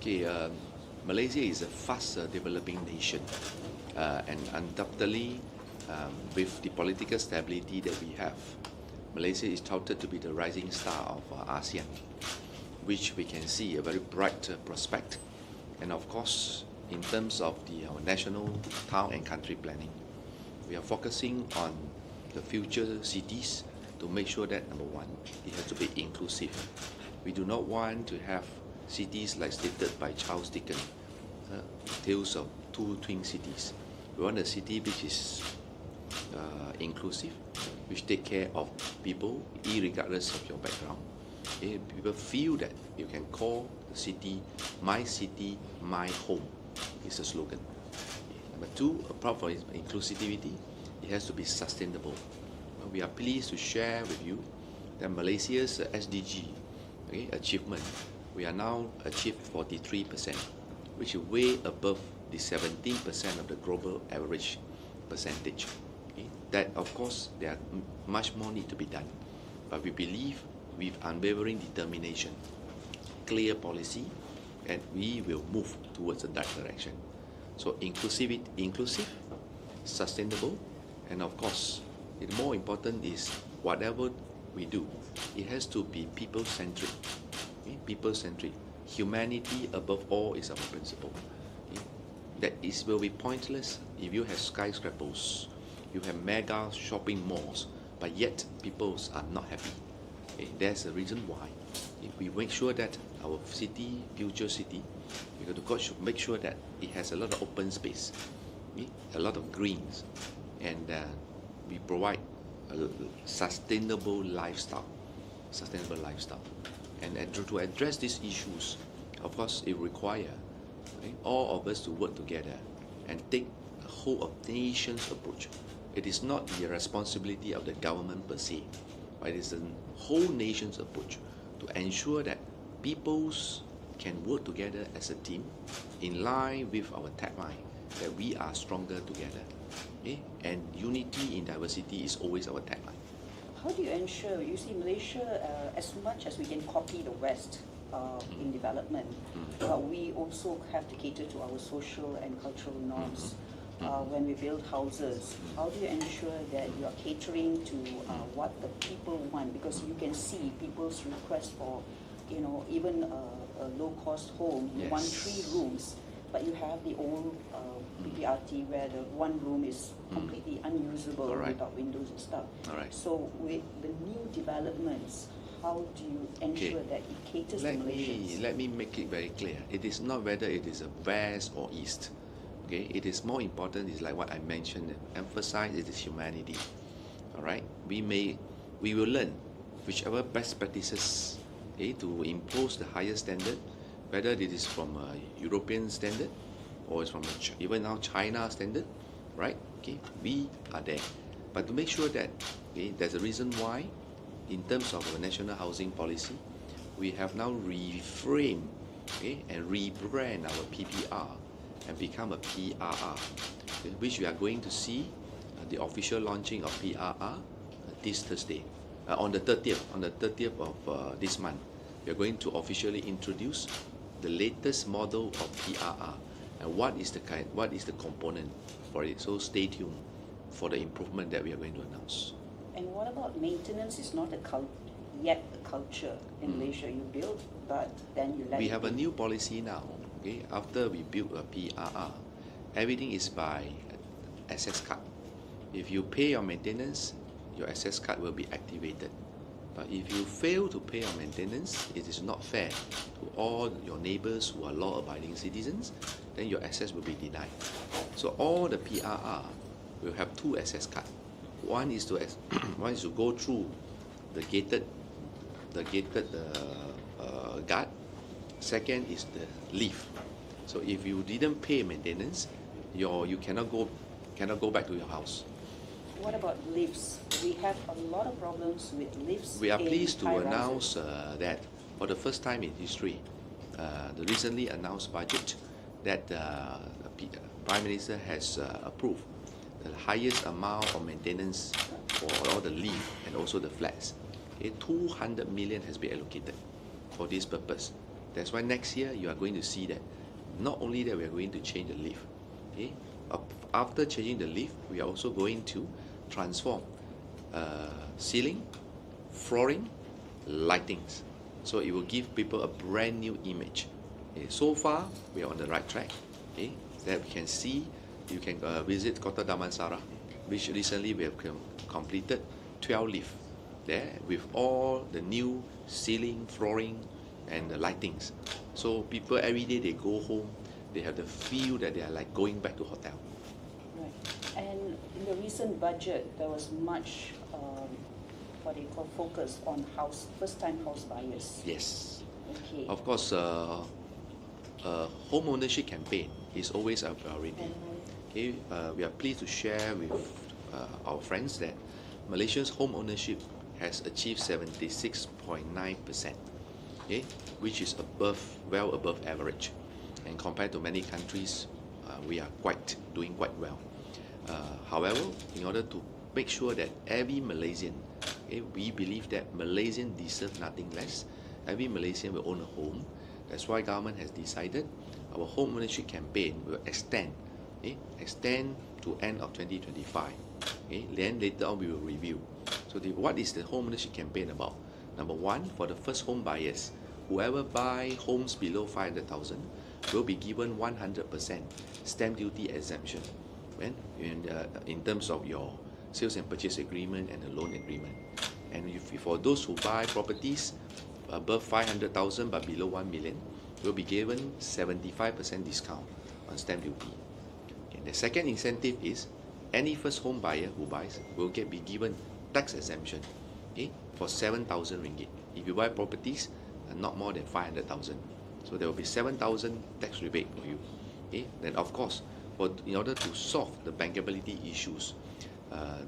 Okay, Malaysia is a fast developing nation, and undoubtedly, with the political stability that we have, Malaysia is touted to be the rising star of ASEAN, which we can see a very bright prospect. And of course, in terms of our national town and country planning, we are focusing on the future cities to make sure that, number one, it has to be inclusive. We do not want to have cities like stated by Charles Dickens, tales of two twin cities. We want a city which is inclusive, which take care of people irregardless of your background. Okay? People feel that you can call the city, my home is a slogan. Number two, apart from inclusivity, it has to be sustainable. We are pleased to share with you that Malaysia's SDG achievement, we are now achieved 43%, which is way above the 17% of the global average percentage. Okay? That, of course, there are much more need to be done, but we believe with unwavering determination, clear policy, and we will move towards the right direction. So inclusive, sustainable, and of course, the more important is whatever we do, it has to be people-centric. Okay? People-centric. Humanity above all is our principle. Okay? That will be pointless if you have skyscrapers, you have mega shopping malls, but yet people are not happy. Okay? That's the reason why. If we make sure that our city, future city, we got to make sure that it has a lot of open space, okay? A lot of greens, and we provide a sustainable lifestyle. And to address these issues, of course, it requires all of us to work together and take a whole of nation's approach. It is not the responsibility of the government per se, but it is a whole nation's approach to ensure that peoples can work together as a team in line with our tagline that we are stronger together. Okay? And unity in diversity is always our tagline. How do you ensure, you see Malaysia, as much as we can copy the West in development, we also have to cater to our social and cultural norms. When we build houses, how do you ensure that you are catering to what the people want? Because you can see people's request for, even a low-cost home, you want 3 rooms, but you have the old PPRT where the one room is completely unusable without windows and stuff. So with the new developments, how do you ensure that it caters to Malaysians? Let me make it very clear. It is not whether it is a west or east. Okay, it is more important is like what I mentioned, emphasize it is humanity. Alright? We will learn whichever best practices to impose the highest standard, whether it is from a European standard or it's from even now China standard, right? Okay, we are there. But to make sure that there's a reason why, in terms of our national housing policy, we have now reframed and rebrand our PPR and become a PRR, which we are going to see the official launching of PRR this Thursday, on the 30th of this month. We are going to officially introduce the latest model of PRR and what is the component for it. So stay tuned for the improvement that we are going to announce. And what about maintenance? Is not yet a culture in Malaysia. You build, but then you let We have a new policy now. Okay, after we build a PRR, everything is by access card. If you pay your maintenance, your access card will be activated. But if you fail to pay your maintenance, it is not fair to all your neighbors who are law-abiding citizens, then your access will be denied. So all the PRR will have 2 access cards. One is to go through the gated guard. Second is the lift. So if you didn't pay maintenance, you cannot go back to your house. What about lifts? We have a lot of problems with lifts. We are pleased to announce that for the first time in history, the recently announced budget that the Prime Minister has approved the highest amount of maintenance for all the lift and also the flats. 200 million has been allocated for this purpose. That's why next year you are going to see that not only that we are going to change the lift. Okay? After changing the lift, we are also going to transform ceiling, flooring, lightings. So it will give people a brand new image. Okay? So far, we are on the right track. Okay? That we can see, you can visit Kota Damansara, which recently we have completed 12 lifts there with all the new ceiling, flooring, and the lightings. So people every day they go home, they have the feel that they are like going back to hotel. Right. And in the recent budget, there was much, what they call, focus on first-time house buyers. Yes. Okay. Of course, home ownership campaign is always a priority. Okay. We are pleased to share with our friends that Malaysia's home ownership has achieved 76.9%, okay, which is well above average. And compared to many countries, we are doing quite well. However, in order to make sure that every Malaysian, okay, we believe that Malaysians deserve nothing less. Every Malaysian will own a home. That's why government has decided our home ownership campaign will extend to end of 2025. Okay? Then later on we will review. So what is the home ownership campaign about? Number one, for the first home buyers, whoever buy homes below 500,000 will be given 100% stamp duty exemption in terms of your sales and purchase agreement and the loan agreement. And for those who buy properties above 500,000 but below 1 million, will be given 75% discount on stamp duty. Okay, the second incentive is any first home buyer who buys will be given tax exemption, okay, for 7,000 ringgit. If you buy properties not more than 500,000, so there will be 7,000 tax rebate for you. Okay, then of course, in order to solve the bankability issues,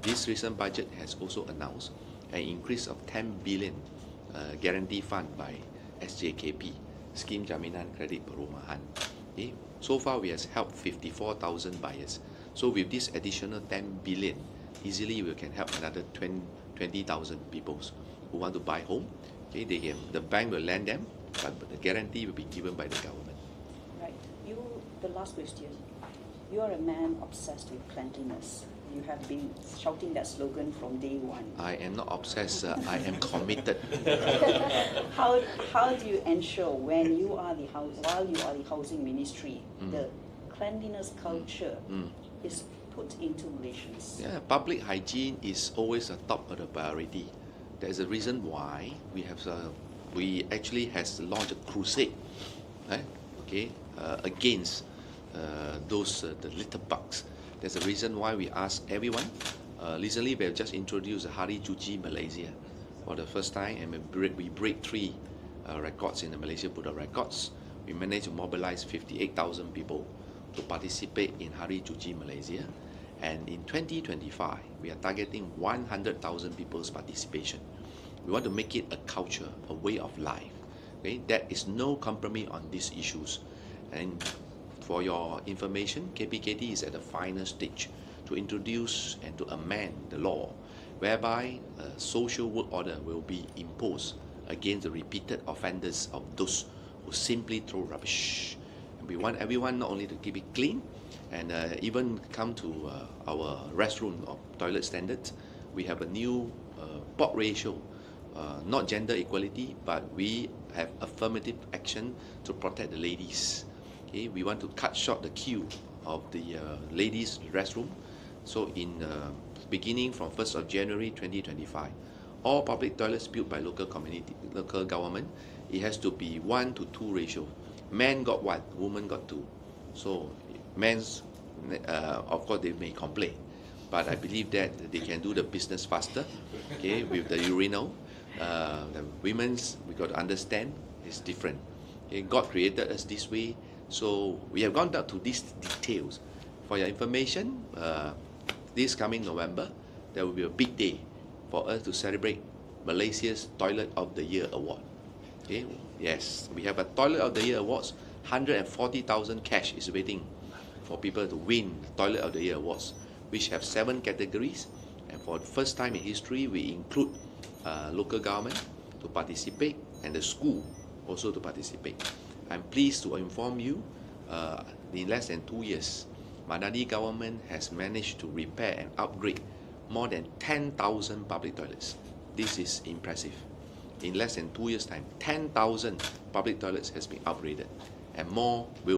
this recent budget has also announced an increase of 10 billion guarantee fund by SJKP, Scheme Jaminan Kredit Perumahan. Okay, so far we have helped 54,000 buyers. So with this additional 10 billion, easily we can help another 20,000 people who want to buy home. Okay, the bank will lend them, but the guarantee will be given by the government. Right. The last question. You are a man obsessed with cleanliness. You have been shouting that slogan from day one. I am not obsessed. I am committed. How do you ensure while you are the housing ministry, the cleanliness culture is put into Malaysians? Yeah, public hygiene is always the top of the priority. There is a reason why we actually has launched a crusade, against the litter bugs. There's a reason why we ask everyone. Recently, we have just introduced Hari Cuci Malaysia for the first time, and we break 3 records in the Malaysia Book of Records. We managed to mobilize 58,000 people to participate in Hari Cuci Malaysia, and in 2025, we are targeting 100,000 people's participation. We want to make it a culture, a way of life. Okay? There is no compromise on these issues. And for your information, KPKT is at the final stage to introduce and to amend the law, whereby a social work order will be imposed against the repeated offenders of those who simply throw rubbish. And we want everyone not only to keep it clean, and even come to our restroom or toilet standards. We have a new pot ratio, not gender equality, but we have affirmative action to protect the ladies. Okay, we want to cut short the queue of the ladies' restroom. So beginning from 1st of January 2025, all public toilets built by local government, it has to be 1 to 2 ratio. Men got 1, women got 2. So men's, of course, they may complain, but I believe that they can do the business faster. Okay, with the urinal, the women's, we got to understand it's different. Okay, God created us this way. So we have gone down to these details. For your information, this coming November, there will be a big day for us to celebrate Malaysia's Toilet of the Year Award. Okay? Yes, we have a Toilet of the Year Awards. 140,000 cash is waiting for people to win Toilet of the Year Awards, which have 7 categories. And for the first time in history, we include local government to participate and the school also to participate. I'm pleased to inform you, in less than 2 years, Madani government has managed to repair and upgrade more than 10,000 public toilets. This is impressive. In less than 2 years' time, 10,000 public toilets has been upgraded, and more will